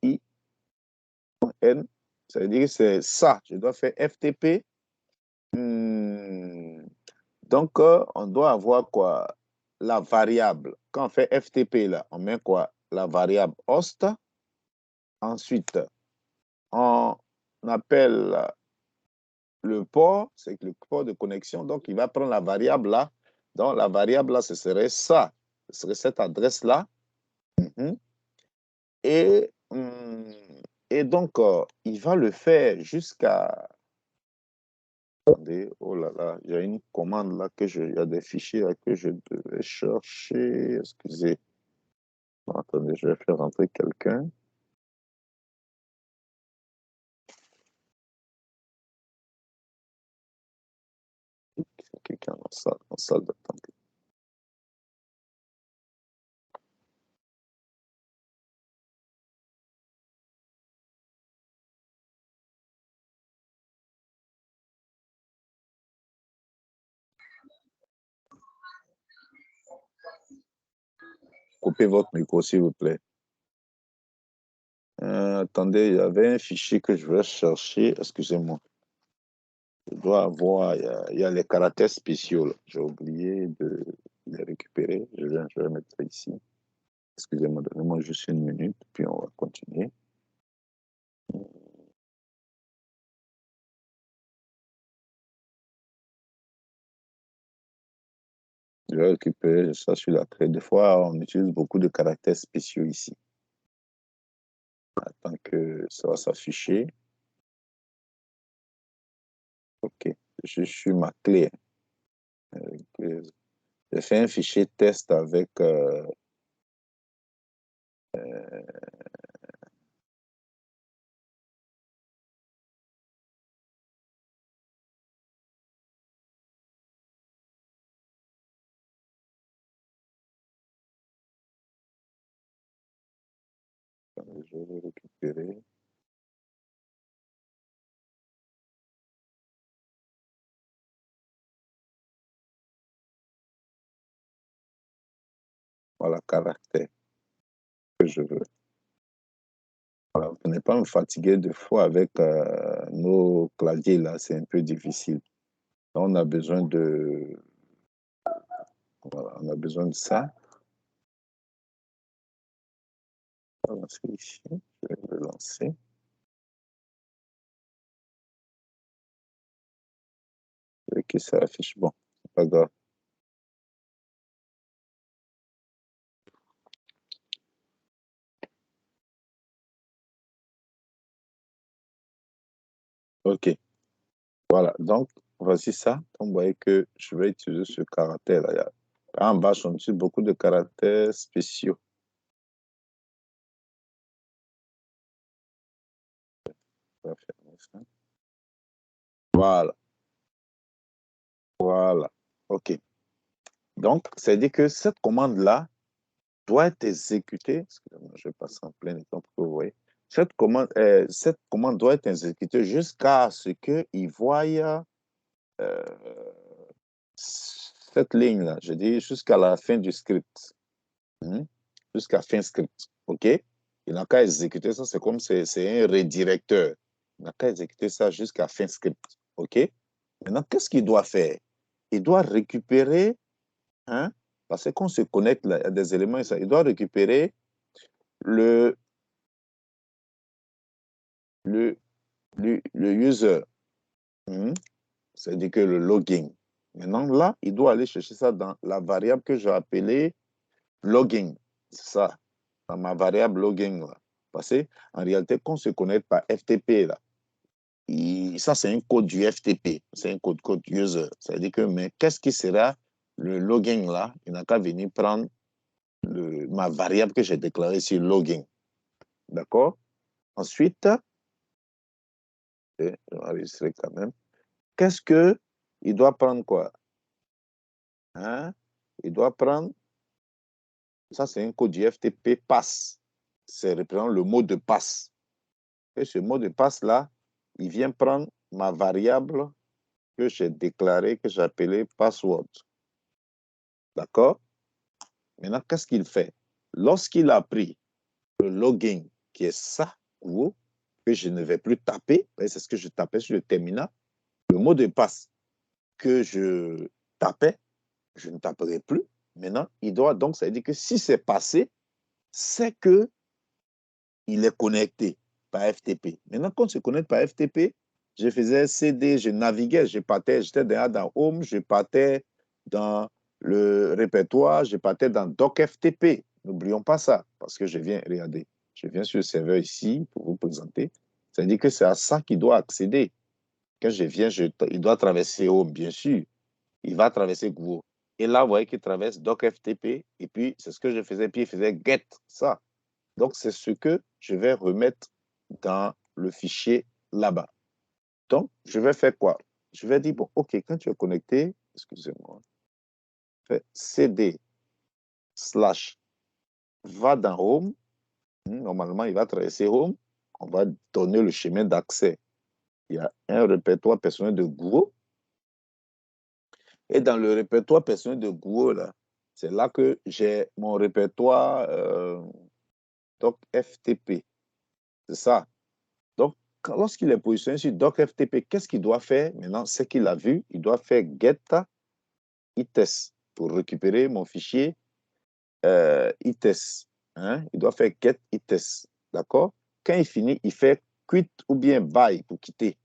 Speaker 1: .i, .n. Ça veut dire que c'est ça. Je dois faire FTP. Donc, on doit avoir quoi? La variable. Quand on fait FTP, là, on met quoi? La variable host. Ensuite, on appelle le port, c'est le port de connexion. Donc, il va prendre la variable là. Donc, la variable là, ce serait ça. Ce serait cette adresse-là. Et, donc, il va le faire jusqu'à... Attendez, oh là là, il y a une commande là il y a des fichiers là que je devais chercher. Excusez. Attendez, je vais faire rentrer quelqu'un. Quelqu'un en salle d'attente. Coupez votre micro, s'il vous plaît. Attendez, il y avait un fichier que je vais chercher. Excusez-moi. Je dois avoir, il y a les caractères spéciaux. J'ai oublié de les récupérer. Je vais mettre ça ici. Excusez-moi, donnez-moi juste une minute, puis on va continuer. Je vais récupérer ça sur la clé. Des fois, on utilise beaucoup de caractères spéciaux ici. Attends que ça va s'afficher. OK. Je suis ma clé. J'ai fait un fichier test avec Je vais le récupérer. Voilà, caractère que je veux. Voilà, vous n'allez pas me fatiguer de fois avec nos claviers là, c'est un peu difficile. Donc, on a besoin de, voilà, on a besoin de ça. On va lancer ici, je vais le lancer. Et que ça affiche. Bon, c'est pas grave. OK. Voilà. Donc, voici ça. Donc, vous voyez que je vais utiliser ce caractère-là. En bas, on utilise beaucoup de caractères spéciaux. On va fermer ça. Voilà. Voilà. OK. Donc, c'est-à-dire que cette commande-là doit être exécutée. Excusez-moi, je vais passer en plein écran pour que vous voyez. Cette commande doit être exécutée jusqu'à ce qu'il voie cette ligne-là. Je dis jusqu'à la fin du script. Jusqu'à fin script. OK? Il n'a qu'à exécuter ça. C'est comme c'est un redirecteur. Il n'a qu'à exécuter ça jusqu'à fin script. OK? Maintenant, qu'est-ce qu'il doit faire? Il doit récupérer, hein, parce qu'on se connecte là, à des éléments, ça, il doit récupérer le, le, le user. C'est-à-dire que le logging. Maintenant, là, il doit aller chercher ça dans la variable que j'ai appelée logging. C'est ça, dans ma variable logging. Là. Parce qu'en réalité, quand on se connecte par FTP, là, ça, c'est un code du FTP. C'est un code user. C'est-à-dire que, mais qu'est-ce qui sera le logging là? Il n'a qu'à venir prendre ma variable que j'ai déclarée sur logging. D'accord? Ensuite, je vais enregistrer quand même. Qu'est-ce que il doit prendre quoi? Hein? Il doit prendre, ça c'est un code du FTP pass. C'est représente le mot de passe. Et ce mot de passe-là, il vient prendre ma variable que j'ai déclarée, que j'ai appelée password. D'accord? Maintenant, qu'est-ce qu'il fait? Lorsqu'il a pris le login, qui est ça, que je ne vais plus taper, c'est ce que je tapais sur le terminal, le mot de passe que je tapais, je ne taperai plus. Maintenant, il doit donc, ça veut dire que si c'est passé, c'est que il est connecté par FTP. Maintenant, quand on se connecte par FTP, je faisais CD, je naviguais, je partais, j'étais dans Home, je partais dans le répertoire, je partais dans DocFTP. N'oublions pas ça, parce que je viens, regardez, je viens sur le serveur ici pour vous présenter. C'est-à-dire que c'est à ça qu'il doit accéder. Quand je viens, il doit traverser Home, bien sûr. Il va traverser Google. Et là, vous voyez qu'il traverse DocFTP, et puis c'est ce que je faisais, puis il faisait Get, ça. Donc, c'est ce que je vais remettre dans le fichier là-bas. Donc, je vais faire quoi? Je vais dire, bon, OK, quand tu es connecté, excusez-moi, fais cd slash va dans Home. Normalement, il va traverser Home. On va donner le chemin d'accès. Il y a un répertoire personnel de Google. Et dans le répertoire personnel de Google, c'est là que j'ai mon répertoire DocFTP. C'est ça. Donc, lorsqu'il est positionné sur DocFTP, qu'est-ce qu'il doit faire? Maintenant, ce qu'il a vu, il doit faire get itest pour récupérer mon fichier itest. Hein? Il doit faire get itest. D'accord? Quand il finit, il fait quit ou bien buy pour quitter.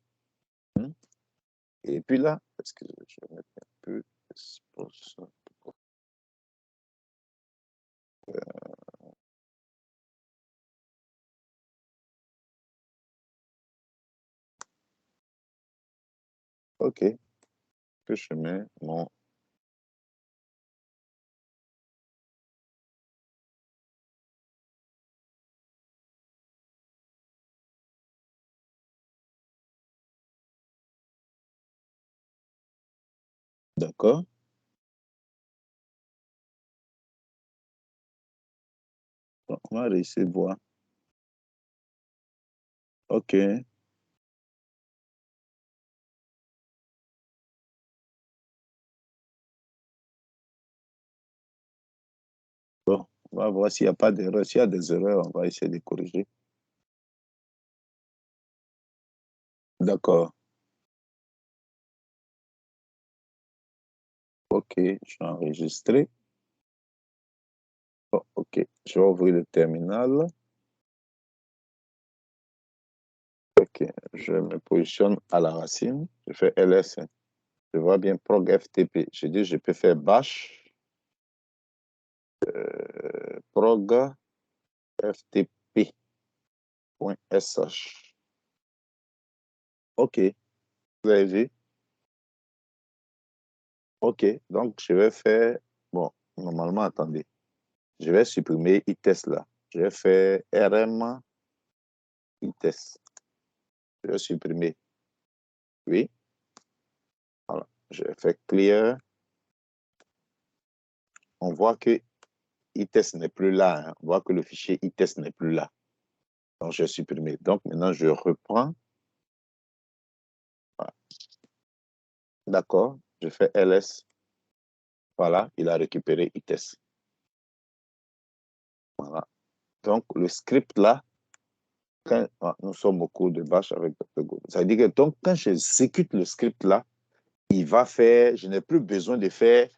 Speaker 1: Et puis là, est-ce que je vais mettre un peu d'espace? OK. Que je mets mon. D'accord? Donc, on va réussir à voir. OK. Bon, on va voir s'il n'y a pas d'erreur. S'il y a des erreurs, on va essayer de corriger. D'accord. OK, je suis enregistré. Bon, OK, je vais ouvrir le terminal. OK, je me positionne à la racine. Je fais ls. Je vois bien prog ftp. Je dis, je peux faire bash prog ftp.sh. OK, vous avez vu? OK, donc je vais faire, bon, normalement, attendez, je vais supprimer itest là. Je vais faire rm itest. Je vais supprimer. Oui, voilà. Je vais faire clear. On voit que itest n'est plus là. Hein. On voit que le fichier itest n'est plus là. Donc, je vais supprimer. Donc, maintenant, je reprends. Voilà. D'accord, je fais ls. Voilà, il a récupéré itest. Voilà. Donc, le script là, quand, nous sommes au cours de bash avec Dr. Go. Ça veut dire que donc, quand j'exécute le script là, il va faire, je n'ai plus besoin de faire,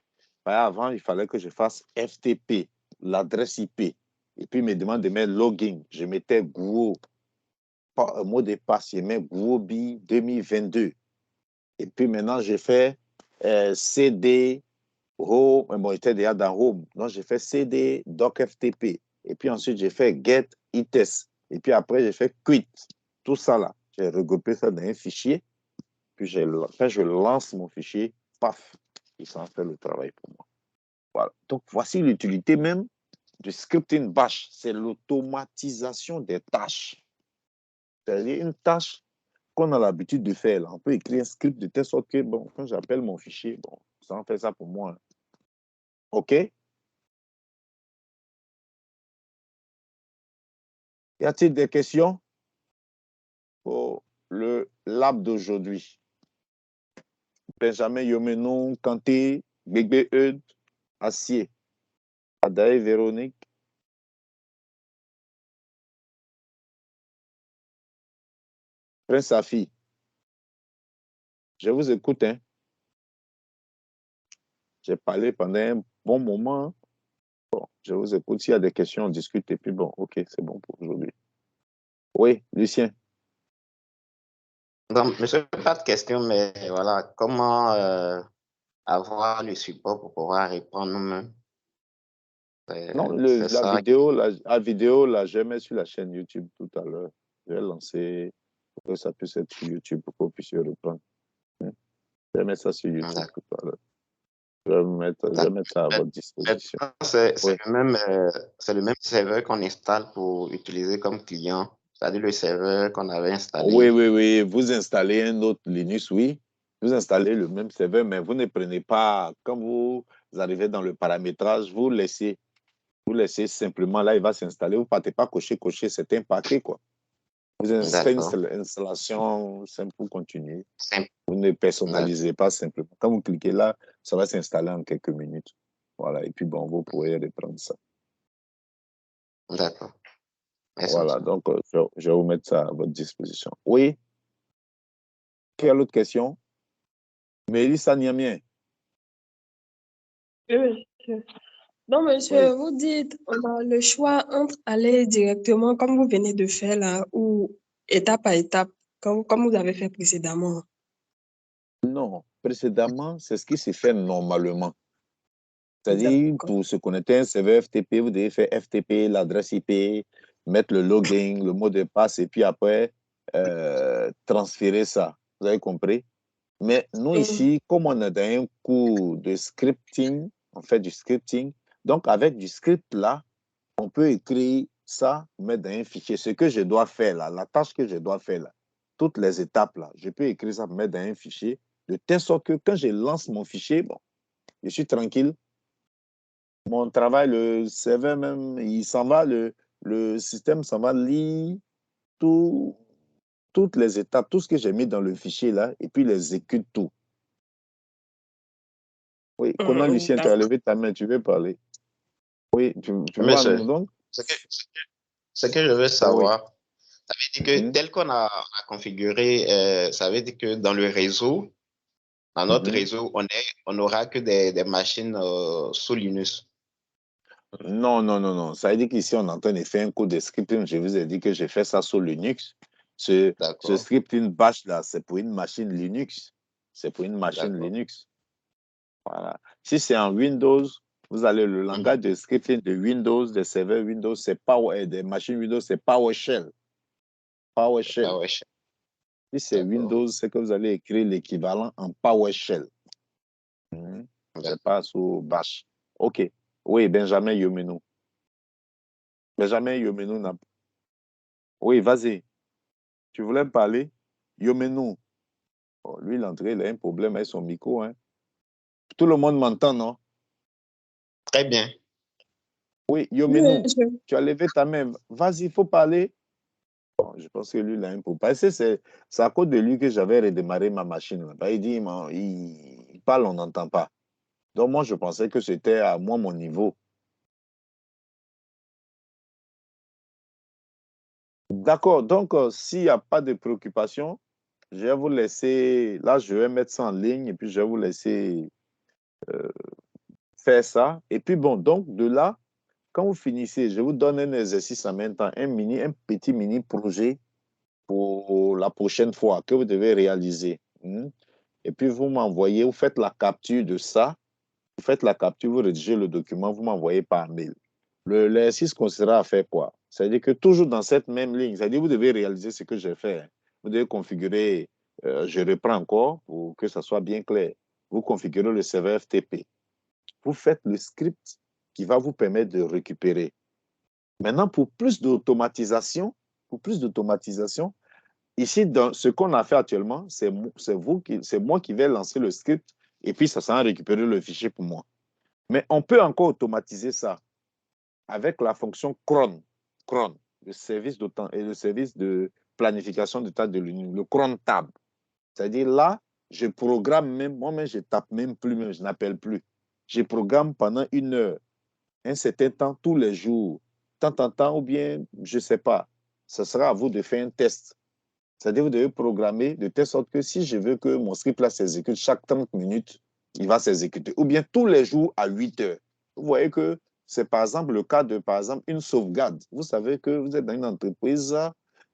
Speaker 1: avant, il fallait que je fasse FTP, l'adresse IP, et puis il me demande de mettre login. Je mettais Guo, un mot de passe, je mets Guobi 2022. Et puis maintenant, j'ai fait CD, Home, bon, il était déjà dans Home, donc j'ai fait CD, doc FTP. Et puis ensuite, j'ai fait get itest. Et puis après, j'ai fait quit. Tout ça là, j'ai regroupé ça dans un fichier. Puis quand je lance mon fichier, paf, il s'en fait le travail pour moi. Voilà. Donc, voici l'utilité même du scripting bash. C'est l'automatisation des tâches. C'est-à-dire une tâche qu'on a l'habitude de faire. Là. On peut écrire un script de telle sorte que, bon, quand j'appelle mon fichier, bon, ça en fait ça pour moi. OK? Y a-t-il des questions pour le lab d'aujourd'hui? Benjamin Yomenou, Kanté, Gbegbe Eud, Acier, Adaï Véronique. Prince Safi, je vous écoute. Hein. J'ai parlé pendant un bon moment. Bon, je vous écoute. S'il y a des questions, on discute. Et puis bon, OK, c'est bon pour aujourd'hui. Oui, Lucien.
Speaker 2: Donc, monsieur, pas de question, mais voilà, comment avoir le support pour pouvoir répondre nous-mêmes?
Speaker 1: Non,
Speaker 2: C'est ça.
Speaker 1: la vidéo, là, je mets sur la chaîne YouTube tout à l'heure. Je vais lancer pour que ça puisse être sur YouTube pour que vous puissiez reprendre. Je vais mettre ça sur YouTube tout à l'heure. Je vais mettre ça à votre disposition.
Speaker 2: C'est
Speaker 1: Oui.
Speaker 2: le même serveur qu'on installe pour utiliser comme client, c'est-à-dire le serveur qu'on avait installé.
Speaker 1: Oui. Vous installez un autre Linux, oui. Vous installez le même serveur, mais vous ne prenez pas, quand vous arrivez dans le paramétrage, vous laissez simplement, là, il va s'installer. Vous ne partez pas cocher, c'est un paquet, quoi. Vous faites une installation simple pour continuer. Vous ne personnalisez pas simplement. Quand vous cliquez là, ça va s'installer en quelques minutes. Voilà, et puis bon, vous pourrez reprendre ça.
Speaker 2: D'accord.
Speaker 1: Voilà, donc je vais vous mettre ça à votre disposition. Oui? Quelle autre question? Mélissa Niamien.
Speaker 4: Oui, monsieur. Donc, monsieur, vous dites, on a le choix entre aller directement, comme vous venez de faire là, ou étape par étape, comme vous avez fait précédemment.
Speaker 1: Non, précédemment, c'est ce qui s'est fait normalement. C'est-à-dire, pour se connecter à un serveur FTP, vous devez faire FTP, l'adresse IP, mettre le login, le mot de passe, et puis après, transférer ça. Vous avez compris? Mais nous, ici, comme on est dans un cours de scripting, on fait du scripting, donc avec du script là, on peut écrire ça, mettre dans un fichier. Ce que je dois faire là, la tâche que je dois faire là, toutes les étapes là, je peux écrire ça, mettre dans un fichier, de telle sorte que quand je lance mon fichier, bon, je suis tranquille. Mon travail, le serveur même, il s'en va, le système s'en va lire tout toutes les étapes, tout ce que j'ai mis dans le fichier là, et puis il exécute tout. Oui, Conan Lucien, tu as levé ta main, tu veux parler? Oui, tu vois,
Speaker 2: Monsieur,
Speaker 1: donc?
Speaker 2: ce que je veux
Speaker 1: Oui.
Speaker 2: savoir, ça veut dire que tel qu'on a configuré, ça veut dire que dans le réseau, dans notre réseau, on n'aura que des machines sous Linux.
Speaker 1: Non, non, non, non. Ça veut dire qu'ici, on est en train de faire un code de scripting. Je vous ai dit que j'ai fait ça sur Linux. Ce scripting bash là, c'est pour une machine Linux. C'est pour une machine Linux. Voilà. Si c'est en Windows, vous allez le langage de scripting de Windows, des serveurs Windows, c'est des machines Windows, c'est PowerShell. PowerShell. Si c'est Windows, c'est que vous allez écrire l'équivalent en PowerShell. C'est pas sous bash. OK. Oui, Benjamin Yomeno. Benjamin Yomeno. Oui, vas-y. Tu voulais me parler? Yomeno. Oh, lui, l'entrée, il a un problème avec son micro. Hein. Tout le monde m'entend, non?
Speaker 2: Très bien.
Speaker 1: Oui, Yomeno, tu as levé ta main. Vas-y, il faut parler. Bon, je pense que lui, il a un problème. C'est à cause de lui que j'avais redémarré ma machine. Là. Il dit, il parle, on n'entend pas. Donc, moi, je pensais que c'était à moi, mon niveau. D'accord. Donc, s'il n'y a pas de préoccupation, je vais vous laisser. Là, je vais mettre ça en ligne et puis je vais vous laisser faire ça. Et puis, bon, donc, de là, quand vous finissez, je vous donne un exercice en même temps, un petit mini projet pour la prochaine fois que vous devez réaliser. Et puis, vous m'envoyez, vous faites la capture de ça. Vous faites la capture, vous rédigez le document, vous m'envoyez par mail. L'exercice consistera à faire quoi? C'est-à-dire que toujours dans cette même ligne, c'est-à-dire que vous devez réaliser ce que j'ai fait. Vous devez configurer, je reprends encore pour que ça soit bien clair. Vous configurez le serveur FTP. Vous faites le script qui va vous permettre de récupérer. Maintenant, pour plus d'automatisation, ici, dans ce qu'on a fait actuellement, c'est moi qui vais lancer le script et puis ça va récupérer le fichier pour moi. Mais on peut encore automatiser ça avec la fonction cron, le service d'autant et le service de planification de tâches de l'Union, le cron tab. C'est-à-dire là, je programme même, moi-même, je tape même plus, même, je n'appelle plus. Je programme pendant 1 heure, un certain temps, tous les jours, tant en temps, ou bien, je ne sais pas. Ce sera à vous de faire un test. C'est-à-dire, vous devez programmer de telle sorte que si je veux que mon script là s'exécute chaque 30 minutes, il va s'exécuter. Ou bien tous les jours à 8 heures. Vous voyez que c'est par exemple le cas de, par exemple, une sauvegarde. Vous savez que vous êtes dans une entreprise,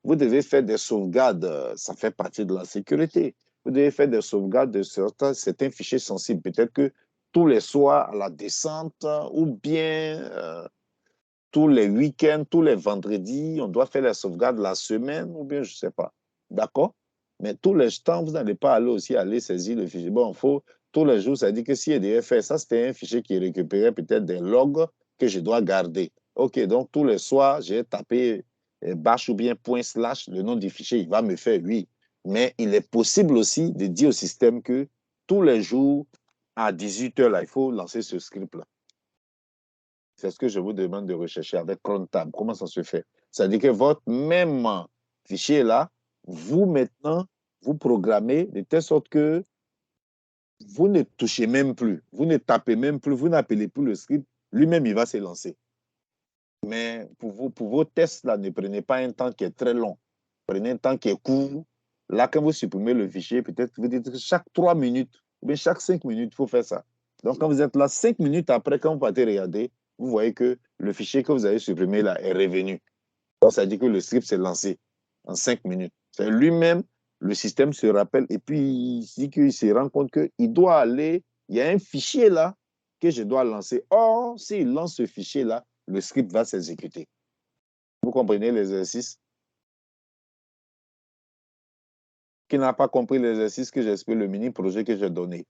Speaker 1: vous devez faire des sauvegardes. Ça fait partie de la sécurité. Vous devez faire des sauvegardes de certains fichiers sensibles. Peut-être que tous les soirs à la descente ou bien tous les week-ends, tous les vendredis, on doit faire la sauvegarde la semaine ou bien je ne sais pas. D'accord? Mais tous les temps, vous n'allez pas aller saisir le fichier. Bon, il faut tous les jours, ça dit que si devait faire ça, c'était un fichier qui récupérait peut-être des logs que je dois garder. OK, donc tous les soirs, j'ai tapé bash ou bien /, le nom du fichier, il va me faire oui. Mais il est possible aussi de dire au système que tous les jours, à 18 heures, là, il faut lancer ce script-là. C'est ce que je vous demande de rechercher avec Crontab. Comment ça se fait? C'est-à-dire que votre même fichier là, vous maintenant, vous programmez de telle sorte que vous ne touchez même plus, vous ne tapez même plus, vous n'appelez plus le script, lui-même il va se lancer. Mais pour vos tests là, ne prenez pas un temps qui est très long. Prenez un temps qui est court. Là, quand vous supprimez le fichier, peut-être vous dites que chaque 3 minutes, ou bien chaque 5 minutes, il faut faire ça. Donc, quand vous êtes là, 5 minutes après, quand vous partez regarder, vous voyez que le fichier que vous avez supprimé là est revenu. Donc, ça dit que le script s'est lancé en 5 minutes. C'est lui-même, le système se rappelle et puis il dit qu'il se rend compte qu'il doit aller, il y a un fichier là que je dois lancer. Or, s'il lance ce fichier là, le script va s'exécuter. Vous comprenez l'exercice? Qui n'a pas compris l'exercice que j'explique, le mini-projet que j'ai donné?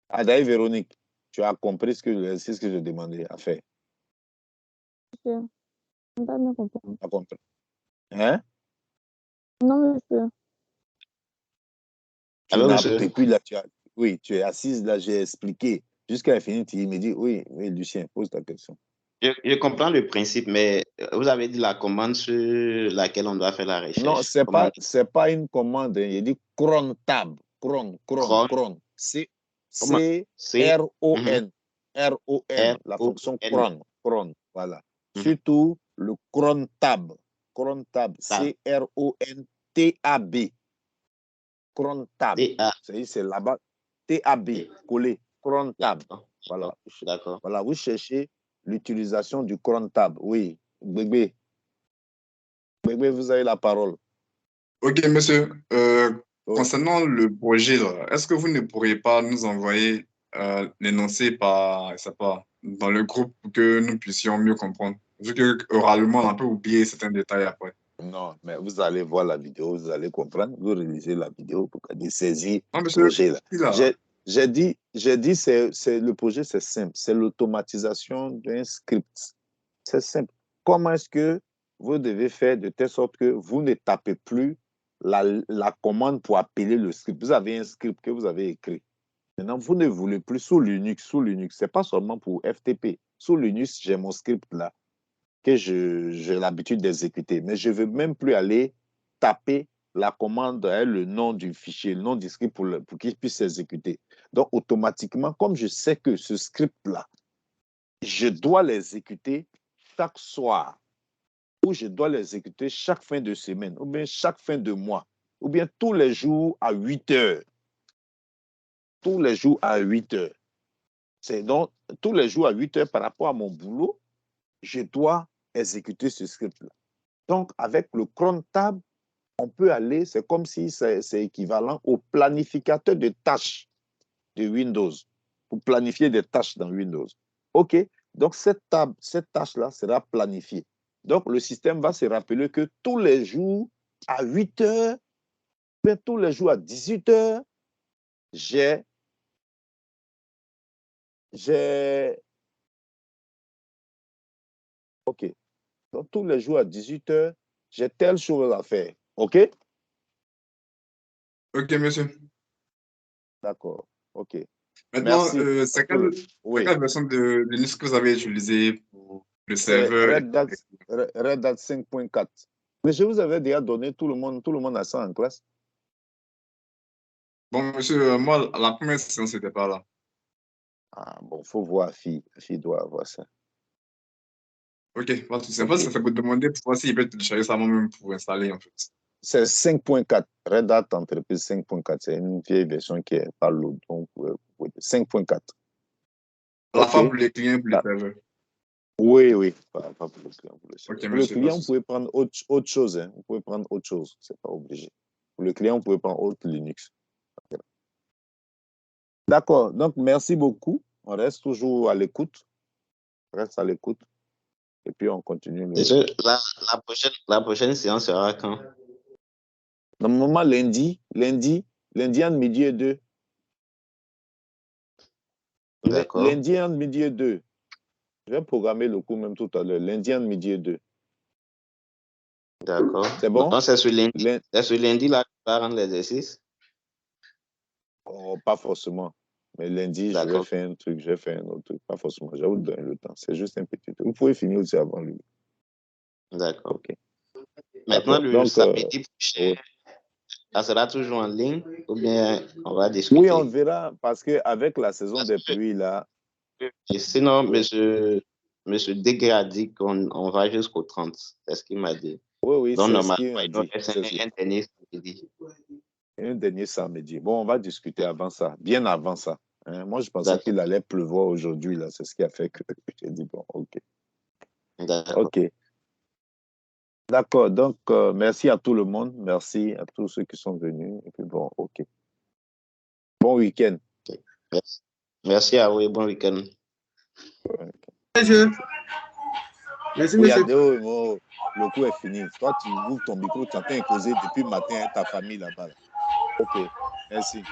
Speaker 1: Adaï Véronique, tu as compris l'exercice que je demandais à faire?
Speaker 3: Monsieur, je n'ai pas bien compris.
Speaker 1: Tu as compris? Hein?
Speaker 3: Non, monsieur.
Speaker 2: Alors, monsieur.
Speaker 1: Depuis là, oui, tu es assise là, j'ai expliqué. Jusqu'à la fin, il me dit, oui, oui, Lucien, pose ta question.
Speaker 2: Je comprends le principe, mais vous avez dit la commande sur laquelle on doit faire la recherche.
Speaker 1: Non, c'est pas une commande. Il dit cron tab. Cron. C-R-O-N. R-O-N. La fonction cron. Voilà. Surtout le cron tab. Cron tab. C-R-O-N-T-A-B. Cron tab. C'est là-bas. T-A-B. Collé. Cron tab. Voilà.
Speaker 2: D'accord.
Speaker 1: Voilà. Vous cherchez l'utilisation du cron tab. Oui. Bébé, vous avez la parole.
Speaker 5: Ok, monsieur. Concernant le projet, est-ce que vous ne pourriez pas nous envoyer l'énoncé dans le groupe pour que nous puissions mieux comprendre? Vu que oralement, on a un peu oublié certains détails après.
Speaker 1: Non, mais vous allez voir la vidéo, vous allez comprendre. Vous réalisez la vidéo pour saisir
Speaker 5: le
Speaker 1: projet là. J'ai dit, le projet, c'est simple. C'est l'automatisation d'un script. C'est simple. Comment est-ce que vous devez faire de telle sorte que vous ne tapez plus la commande pour appeler le script? Vous avez un script que vous avez écrit. Maintenant, vous ne voulez plus sous Linux. Ce n'est pas seulement pour FTP. Sous Linux, j'ai mon script là que j'ai l'habitude d'exécuter. Mais je ne veux même plus aller taper la commande, le nom du fichier, le nom du script pour qu'il puisse s'exécuter. Donc, automatiquement, comme je sais que ce script-là, je dois l'exécuter chaque soir, ou je dois l'exécuter chaque fin de semaine, ou bien chaque fin de mois, ou bien tous les jours à 8 heures. Tous les jours à 8 heures. C'est donc tous les jours à 8 heures par rapport à mon boulot, je dois exécuter ce script-là. Donc, avec le cron tab, on peut aller, c'est comme si c'est équivalent au planificateur de tâches de Windows, pour planifier des tâches dans Windows. OK, donc cette tâche-là sera planifiée. Donc, le système va se rappeler que tous les jours à 8 heures, bien tous les jours à 18 heures, j'ai OK. Donc, tous les jours à 18 heures, j'ai telle chose à faire. OK?
Speaker 5: OK, monsieur.
Speaker 1: D'accord. OK.
Speaker 5: Maintenant,
Speaker 1: merci.
Speaker 5: c'est quelle version de Linux que vous avez utilisé pour le serveur?
Speaker 1: Red Hat 5.4. Mais je vous avais déjà donné, tout le monde a ça en classe.
Speaker 5: Bon, monsieur, moi, la première séance, c'était pas là.
Speaker 1: Ah, bon, il faut voir, fille doit avoir ça.
Speaker 5: OK, pas de souci. En fait, ça fait pour demander pour voir s'il peut télécharger ça moi-même pour installer, en fait.
Speaker 1: C'est 5.4. Red Hat Entreprise 5.4. C'est une vieille version qui est pas lourde. Donc, 5.4.
Speaker 5: À la fois pour les clients et pour les serveurs.
Speaker 1: Oui. Pas pour le client. Pour le client, vous pouvez prendre autre chose. Hein. Vous pouvez prendre autre chose. Ce n'est pas obligé. Pour le client, vous pouvez prendre autre Linux. D'accord. Donc, merci beaucoup. On reste toujours à l'écoute. Reste à l'écoute. Et puis, on continue.
Speaker 2: La prochaine séance sera quand?
Speaker 1: Normalement, lundi entre midi et 2. Lundi entre midi et 2. Je vais programmer le cours même tout à l'heure. Lundi entre midi et 2.
Speaker 2: D'accord.
Speaker 1: C'est bon?
Speaker 2: C'est ce lundi-là que tu vas rendre l'exercice?
Speaker 1: Oh, pas forcément. Mais lundi, je vais faire un truc, je vais faire un autre truc. Pas forcément. Je vais vous donner le temps. C'est juste un petit truc. Vous pouvez finir aussi avant lui.
Speaker 2: D'accord.
Speaker 1: OK.
Speaker 2: Maintenant, le samedi prochain, ça sera toujours en ligne ou bien on va discuter?
Speaker 1: Oui, on verra parce qu'avec la saison des pluies, là.
Speaker 2: Et sinon, monsieur Degué a dit qu'on va jusqu'au 30. C'est ce qu'il m'a dit.
Speaker 1: Oui,
Speaker 2: donc,
Speaker 1: c'est ce qu'il m'a dit.
Speaker 2: Un dernier samedi.
Speaker 1: Un dernier samedi. Bon, on va discuter avant ça, bien avant ça. Hein? Moi, je pensais qu'il allait pleuvoir aujourd'hui, là. C'est ce qui a fait que j'ai dit, bon, OK. OK. D'accord. Donc, merci à tout le monde. Merci à tous ceux qui sont venus. Et puis, bon, OK. Bon week-end.
Speaker 2: Okay. Merci à vous et bon week-end.
Speaker 5: Merci, monsieur.
Speaker 1: Le coup est fini. Toi, tu ouvres ton micro, tu entends causer depuis le matin ta famille là-bas. OK. Merci.